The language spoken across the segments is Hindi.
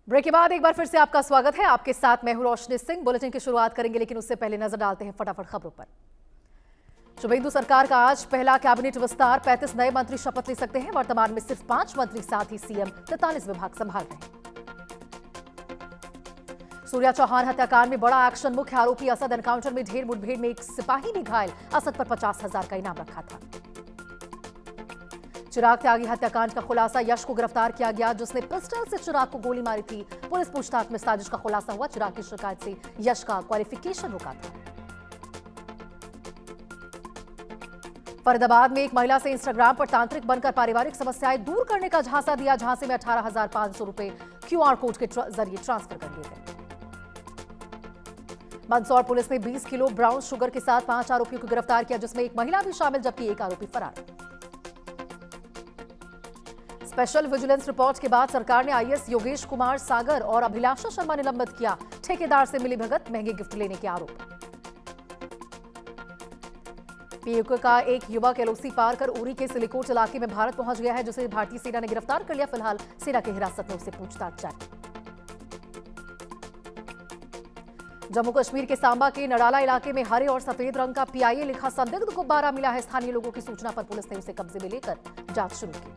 ब्रेक के बाद एक बार फिर से आपका स्वागत है। आपके साथ मैं हूं रोशनी सिंह। बुलेटिन की शुरुआत करेंगे, लेकिन उससे पहले नजर डालते हैं फटाफट खबरों पर। शुभेंदु सरकार का आज पहला कैबिनेट विस्तार। 35 नए मंत्री शपथ ले सकते हैं। वर्तमान में सिर्फ 5 मंत्री, साथ ही सीएम 43 विभाग संभाल रहे हैं। सूर्या चौहान हत्याकांड में बड़ा एक्शन। मुख्य आरोपी असद एनकाउंटर में ढेर मुठभेड़ में एक सिपाही भी घायल। असद पर 50,000 का इनाम रखा था। चिराग त्यागी हत्याकांड का खुलासा। यश को गिरफ्तार किया गया, जिसने पिस्टल से चिराग को गोली मारी थी। पुलिस पूछताछ में साजिश का खुलासा हुआ। चिराग की शिकायत से यश का क्वालिफिकेशन रुका था। फरीदाबाद में एक महिला से इंस्टाग्राम पर तांत्रिक बनकर पारिवारिक समस्याएं दूर करने का झांसा दिया। झांसे में 18,500 रुपए क्यूआर कोड के जरिए ट्रांसफर कर दिए गए। मंदसौर पुलिस ने 20 किलो ब्राउन शुगर के साथ 5 आरोपियों को गिरफ्तार किया, जिसमें एक महिला भी शामिल, जबकि एक आरोपी फरार। स्पेशल विजिलेंस रिपोर्ट के बाद सरकार ने आईएएस योगेश कुमार सागर और अभिलाषा शर्मा निलंबित किया। ठेकेदार से मिली भगत, महंगे गिफ्ट लेने के आरोप। पीओके का एक युवक एलओसी पार कर उरी के सिलिकोट इलाके में भारत पहुंच गया है, जिसे भारतीय सेना ने गिरफ्तार कर लिया। फिलहाल सेना की हिरासत में उससे पूछताछ जारी। जम्मू कश्मीर के सांबा के नडाला इलाके में हरे और सफेद रंग का पीआईए लिखा संदिग्ध गुब्बारा मिला है। स्थानीय लोगों की सूचना पर पुलिस ने उसे कब्जे में लेकर जांच शुरू की।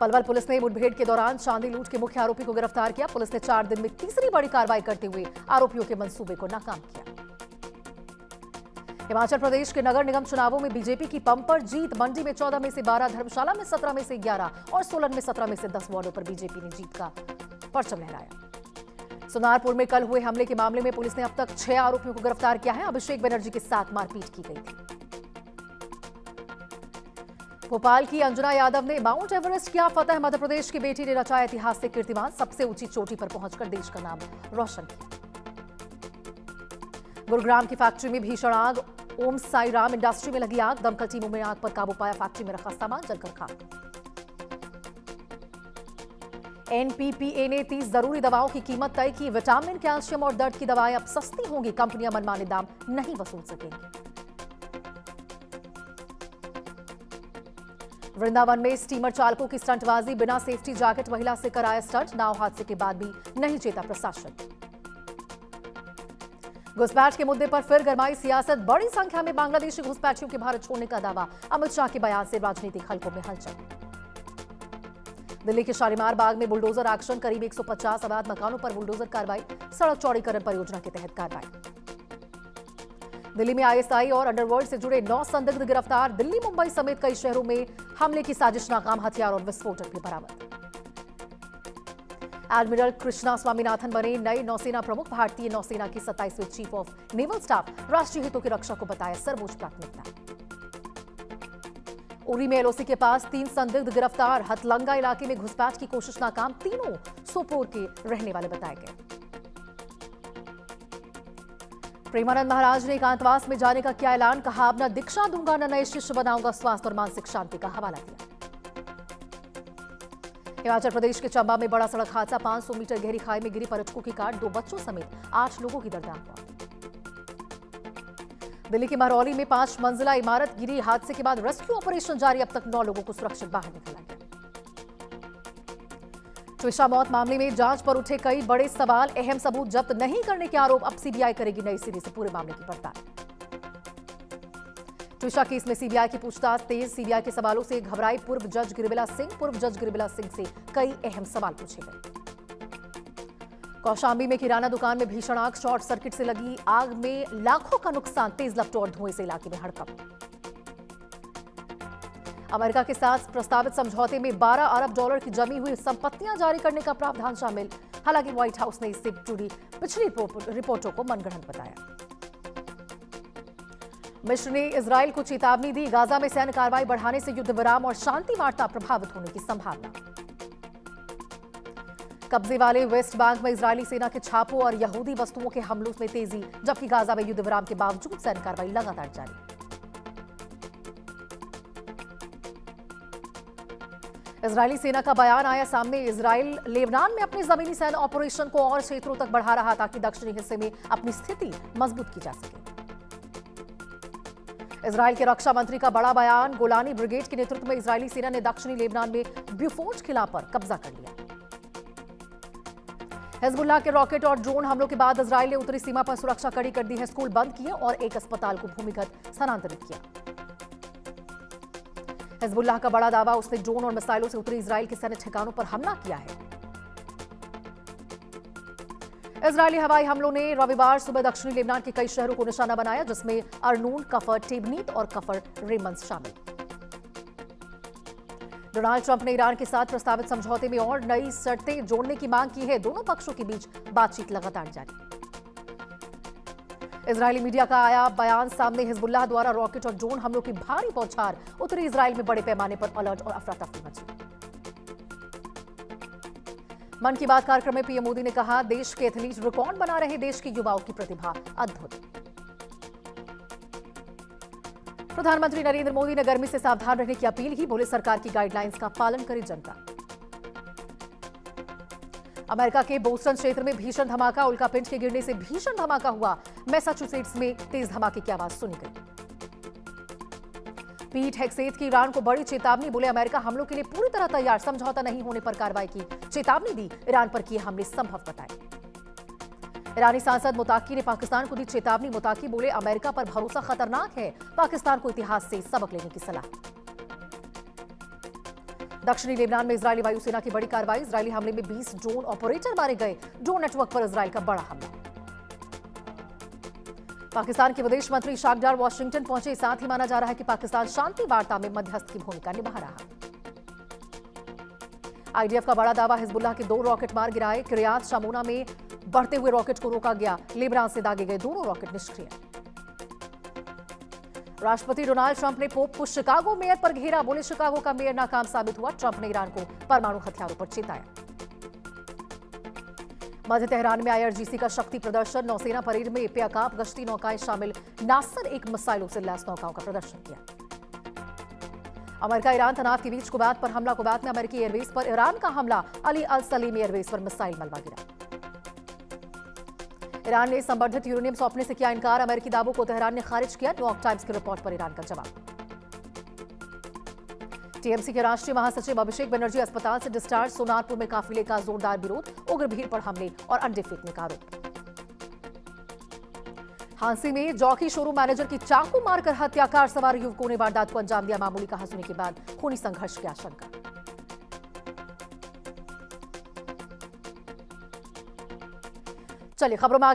पलवल पुलिस ने मुठभेड़ के दौरान चांदी लूट के मुख्य आरोपी को गिरफ्तार किया। पुलिस ने 4 दिन में तीसरी बड़ी कार्रवाई करते हुए आरोपियों के मंसूबे को नाकाम किया। हिमाचल प्रदेश के नगर निगम चुनावों में बीजेपी की बम्पर जीत। मंडी में 14 में से 12, धर्मशाला में 17 में से 11 और सोलन में 17 में से 10 वार्डों पर बीजेपी ने जीत का परचम लहराया। सोनारपुर में कल हुए हमले के मामले में पुलिस ने अब तक 6 आरोपियों को गिरफ्तार किया है। अभिषेक बनर्जी के साथ मारपीट की गई थी। भोपाल की अंजना यादव ने माउंट एवरेस्ट किया फतह। मध्य प्रदेश की बेटी ने रचाया ऐतिहासिक कीर्तिमान। सबसे ऊंची चोटी पर पहुंचकर देश का नाम रोशन किया। गुरुग्राम की फैक्ट्री में भीषण आग। ओम साई राम इंडस्ट्री में लगी आग। दमकल टीमों में आग पर काबू पाया। फैक्ट्री में रखा सामान जलकर खाक। एनपीपीए ने 30 जरूरी दवाओं की कीमत तय की। विटामिन, कैल्शियम और दर्द की दवाएं अब सस्ती होंगी। कंपनियां मनमाने दाम नहीं वसूल सकेंगी। वृंदावन में स्टीमर चालकों की स्टंटबाजी। बिना सेफ्टी जैकेट महिला से कराया स्टंट। नाव हादसे के बाद भी नहीं चेता प्रशासन। घुसपैठ के मुद्दे पर फिर गरमाई सियासत। बड़ी संख्या में बांग्लादेशी घुसपैठियों के भारत छोड़ने का दावा। अमित शाह के बयान से राजनीतिक हलकों में हलचल। दिल्ली के शालीमार बाग में बुलडोजर एक्शन। करीब 150 अवैध मकानों पर बुलडोजर कार्रवाई। सड़क चौड़ीकरण परियोजना के तहत कार्रवाई। दिल्ली में आईएसआई और अंडरवर्ल्ड से जुड़े 9 संदिग्ध गिरफ्तार। दिल्ली, मुंबई समेत कई शहरों में हमले की साजिश नाकाम। हथियार और विस्फोटक भी बरामद। एडमिरल कृष्णा स्वामीनाथन बने नए नौसेना प्रमुख। भारतीय नौसेना की 27वीं चीफ ऑफ नेवल स्टाफ। राष्ट्रीय हितों की रक्षा को बताया सर्वोच्च प्राथमिकता। उरी में एलओसी के पास 3 संदिग्ध गिरफ्तार। हथलंगा इलाके में घुसपैठ की कोशिश नाकाम। तीनों सोपोर के रहने वाले बताए गए। प्रेमानंद महाराज ने एकांतवास में जाने का किया ऐलान। कहा, अब न दीक्षा दूंगा न नए शिष्य बनाऊंगा। स्वास्थ्य और मानसिक शांति का हवाला दिया। हिमाचल प्रदेश के चंबा में बड़ा सड़क हादसा। 500 मीटर गहरी खाई में गिरी पर्यटकों की कार। 2 बच्चों समेत 8 लोगों की दर्दनाक मौत। दिल्ली के महरौली में 5 मंजिला इमारत गिरी। हादसे के बाद रेस्क्यू ऑपरेशन जारी। अब तक 9 लोगों को सुरक्षित बाहर निकाला गया। ट्विशा मौत मामले में जांच पर उठे कई बड़े सवाल। अहम सबूत जब्त नहीं करने के आरोप। अब सीबीआई करेगी नई सिरे से पूरे मामले की पड़ताल। ट्विशा केस में सीबीआई की पूछताछ तेज। सीबीआई के सवालों से घबराई पूर्व जज गिरिबिला सिंह। पूर्व जज गिरिबिला सिंह से कई अहम सवाल पूछे गए। कौशाम्बी में किराना दुकान में भीषण आग। शॉर्ट सर्किट से लगी आग में लाखों का नुकसान। तेज लपटों और धुएं से इलाके में हड़कंप। अमेरिका के साथ प्रस्तावित समझौते में $12 अरब की जमी हुई संपत्तियां जारी करने का प्रावधान शामिल। हालांकि व्हाइट हाउस ने इससे जुड़ी पिछली रिपोर्टों को मनगढ़ंत बताया। मिस्र ने इजरायल को चेतावनी दी। गाजा में सैन्य कार्रवाई बढ़ाने से युद्ध विराम और शांति वार्ता प्रभावित होने की संभावना। कब्जे वाले वेस्ट बैंक में इजरायली सेना के छापों और यहूदी वस्तुओं के हमलों में तेजी। जबकि गाजा में युद्ध विराम के बावजूद सैन्य कार्रवाई लगातार जारी। इजरायली सेना का बयान आया सामने। इजरायल लेबनान में अपने जमीनी सैन्य ऑपरेशन को और क्षेत्रों तक बढ़ा रहा, ताकि दक्षिणी हिस्से में अपनी स्थिति मजबूत की जा सके। इजराइल के रक्षा मंत्री का बड़ा बयान। गोलानी ब्रिगेड के नेतृत्व में इजरायली सेना ने दक्षिणी लेबनान में ब्यूफोर्स किला पर कब्जा कर लिया। हिजबुल्लाह के रॉकेट और ड्रोन हमलों के बाद इजराइल ने उत्तरी सीमा पर सुरक्षा कड़ी कर दी है। स्कूल बंद किए और एक अस्पताल को भूमिगत स्थानांतरित किया। हिजबुल्लाह का बड़ा दावा, उसने ड्रोन और मिसाइलों से उत्तरी इजराइल के सैन्य ठिकानों पर हमला किया है। इजरायली हवाई हमलों ने रविवार सुबह दक्षिणी लेबनान के कई शहरों को निशाना बनाया, जिसमें अर्नून, कफर टेबनीत और कफर रेमंस शामिल। डोनाल्ड ट्रंप ने ईरान के साथ प्रस्तावित समझौते में और नई शर्तें जोड़ने की मांग की है। दोनों पक्षों के बीच बातचीत लगातार जारी। इजरायली मीडिया का आया बयान सामने। हिजबुल्लाह द्वारा रॉकेट और ड्रोन हमलों की भारी बौछार, उत्तरी इजराइल में बड़े पैमाने पर अलर्ट और अफरा तफरी मची। मन की बात कार्यक्रम में पीएम मोदी ने कहा, देश के एथलीट रिकॉर्ड बना रहे, देश के युवाओं की प्रतिभा अद्भुत। प्रधानमंत्री नरेंद्र मोदी ने गर्मी से सावधान रहने की अपील की। बोले, सरकार की गाइडलाइंस का पालन करे जनता। अमेरिका के बोस्टन क्षेत्र में भीषण धमाका, उल्कापिंड के गिरने से भीषण धमाका हुआ। मैसाचुसेट्स में तेज धमाके की आवाज सुनी गई। पीट हेगसेथ की ईरान को बड़ी चेतावनी। बोले, अमेरिका हमलों के लिए पूरी तरह तैयार, समझौता नहीं होने पर कार्रवाई की चेतावनी दी। ईरान पर किए हमले संभव बताए। ईरानी सांसद मुताकी ने पाकिस्तान को दी चेतावनी। मुताकी बोले, अमेरिका पर भरोसा खतरनाक है, पाकिस्तान को इतिहास से सबक लेने की सलाह। दक्षिणी लेबनान में इजरायली वायुसेना की बड़ी कार्रवाई। इजरायली हमले में 20 ड्रोन ऑपरेटर मारे गए। ड्रोन नेटवर्क पर इजरायल का बड़ा हमला। पाकिस्तान के विदेश मंत्री शाकडार वॉशिंगटन पहुंचे। साथ ही माना जा रहा है कि पाकिस्तान शांति वार्ता में मध्यस्थ की भूमिका निभा रहा। आईडीएफ का बड़ा दावा, हिजबुल्लाह के 2 रॉकेट मार गिराए। किरियात शामोना में बढ़ते हुए रॉकेट को रोका गया। लेबनान से दागे गए दोनों रॉकेट निष्क्रिय। राष्ट्रपति डोनाल्ड ट्रंप ने पोप को शिकागो मेयर पर घेरा। बोले, शिकागो का मेयर नाकाम साबित हुआ। ट्रंप ने ईरान को परमाणु हथियारों पर चेताया। मध्य तेहरान में आईआरजीसी का शक्ति प्रदर्शन। नौसेना परेड में पेकाब गश्ती नौकाएं शामिल। नासर एक मिसाइलों से लैस नौकाओं का प्रदर्शन किया। अमेरिका ईरान तनाव के बीच कुवैत पर हमला। कुवैत में अमेरिकी एयरबेस पर ईरान का हमला। अली अल सलीम एयरबेस पर मिसाइल मलबा गिरा। ईरान ने संवर्धित यूरेनियम सौंपने से किया इनकार। अमेरिकी दावों को तेहरान ने खारिज किया। न्यूयॉर्क टाइम्स की रिपोर्ट पर ईरान का जवाब। टीएमसी के राष्ट्रीय महासचिव अभिषेक बनर्जी अस्पताल से डिस्चार्ज। सोनारपुर में काफिले का जोरदार विरोध। उग्र भीड़ पर हमले और अंडे फेंकने का आरोप। हांसी में जॉकी शोरूम मैनेजर की चाकू मारकर हत्या। कार सवार युवकों ने वारदात को अंजाम दिया। मामूली कहा सुनी के बाद खूनी संघर्ष की आशंका। चलिए खबरों में